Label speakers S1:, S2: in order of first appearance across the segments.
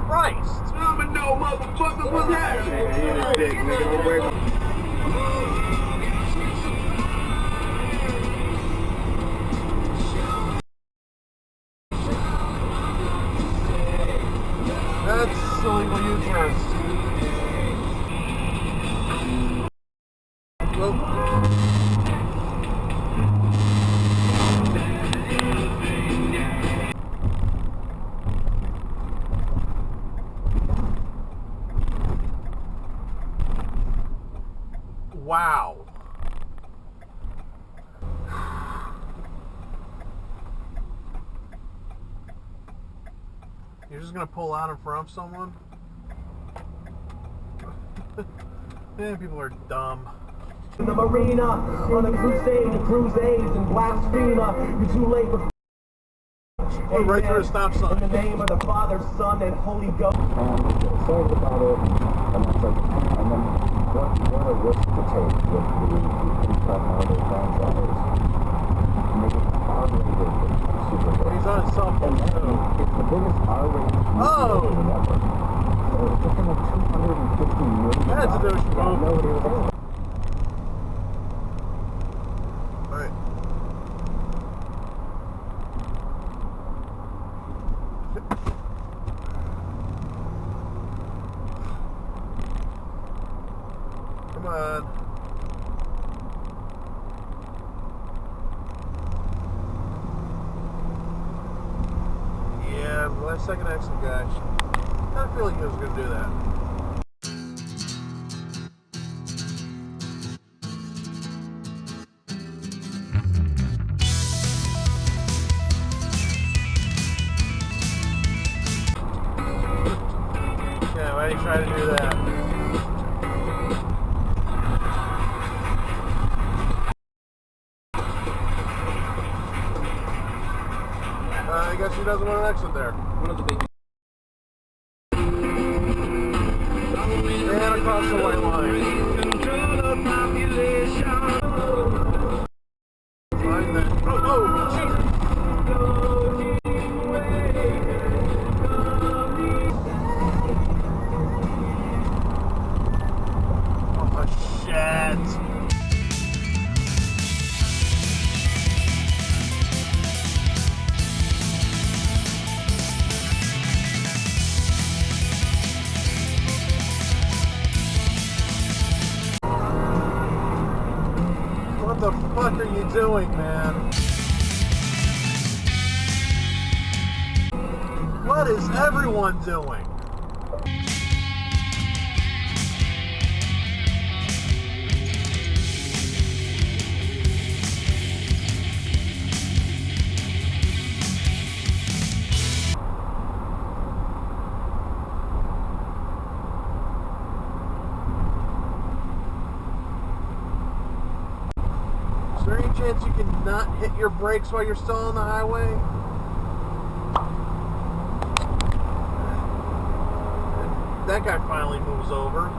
S1: Christ!
S2: I'm a no motherfucker, what's happening?
S1: That's illegal use first. Wow. You're just gonna pull out in front of someone? Man, people are dumb.
S3: In the marina, on a crusade to crusades and blasphemer, you're too late for
S1: right through a stop sign.
S3: In the name of the Father, Son, and Holy Ghost.
S4: Sorry about it. And it's like, and then what a risk to take with the Carmel franchise. Make it R-rated Super Bowl.
S1: He's on his cell phone too.
S4: It's the biggest R-rated movie ever. So it took him like $250 million.
S1: That's a douche move.
S4: Nobody was expecting.
S1: Alright. Come on. Yeah, the last second exit guy. I had a feeling he was going to do that. Yeah, why did he try to do that? I guess he doesn't want an exit there.
S2: One of the big
S1: And across the white line. Find that. Oh, Jesus. Oh, shit. What the fuck are you doing, man? What is everyone doing? Is there any chance you can not hit your brakes while you're still on the highway? That guy finally moves over.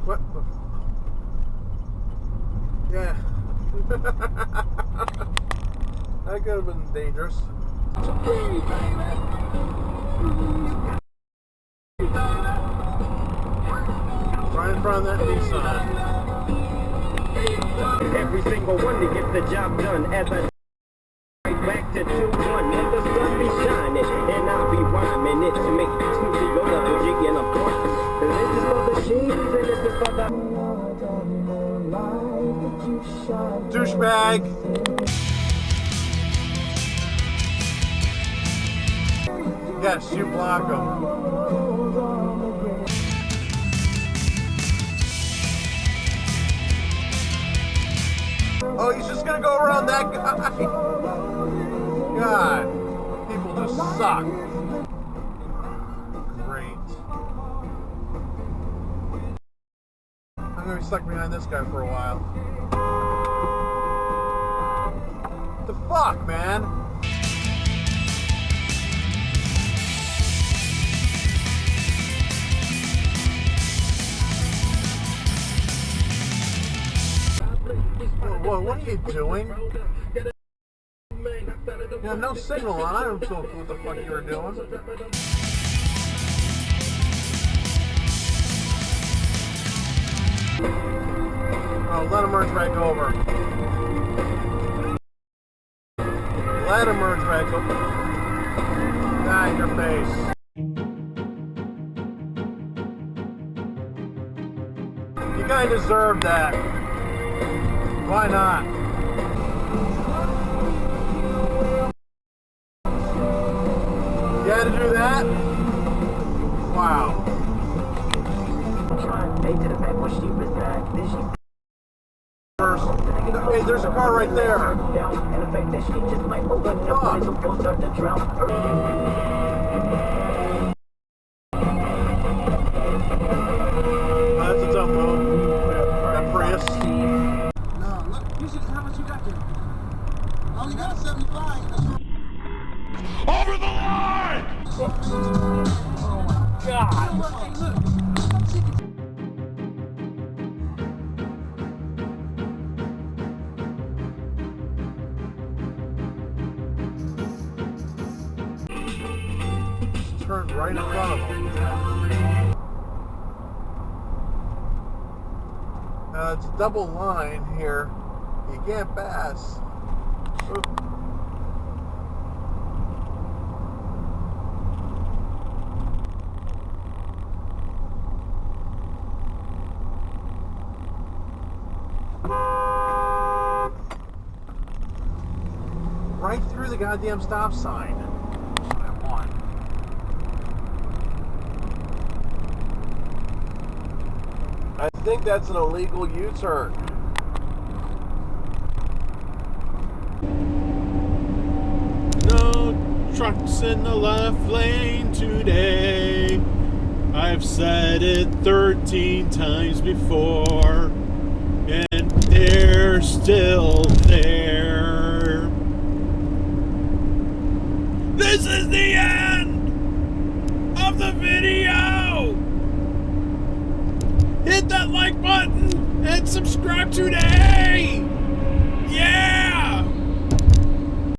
S1: What the? Yeah. That could have been dangerous. Right in front of that Nissan.
S3: Every single one to get the job done as I right back to 2-1. Let the sun be shining and I'll be rhyming it to make Snoopy go double G and of course this is for the sheets and this is for the
S1: Douchebag. Yes, you block him. Oh, he's just gonna go around that guy. God, people just suck. Great. I'm gonna be stuck behind this guy for a while. What the fuck, man? Boy, what are you doing? You have no signal on. I don't know what the fuck you were doing. Oh, let him merge back over. Let him merge back over. Ah, in your face. You guys deserve that. Why not? You had to do that? Wow. Hey, there's a car right there. That's a dumb move. That Prius.
S5: No, look, you should, how much you got there? I only got 75.
S2: Over the line!
S5: Oh my God. Hey, look.
S1: Turned right in front of him. It's a double line here. You can't pass. Oop. Right through the goddamn stop sign. I want. I think that's an illegal U-turn.
S6: No trucks in the left lane today. I've said it 13 times before, and they're still there. This is the end of the video. Hit that like button and subscribe today.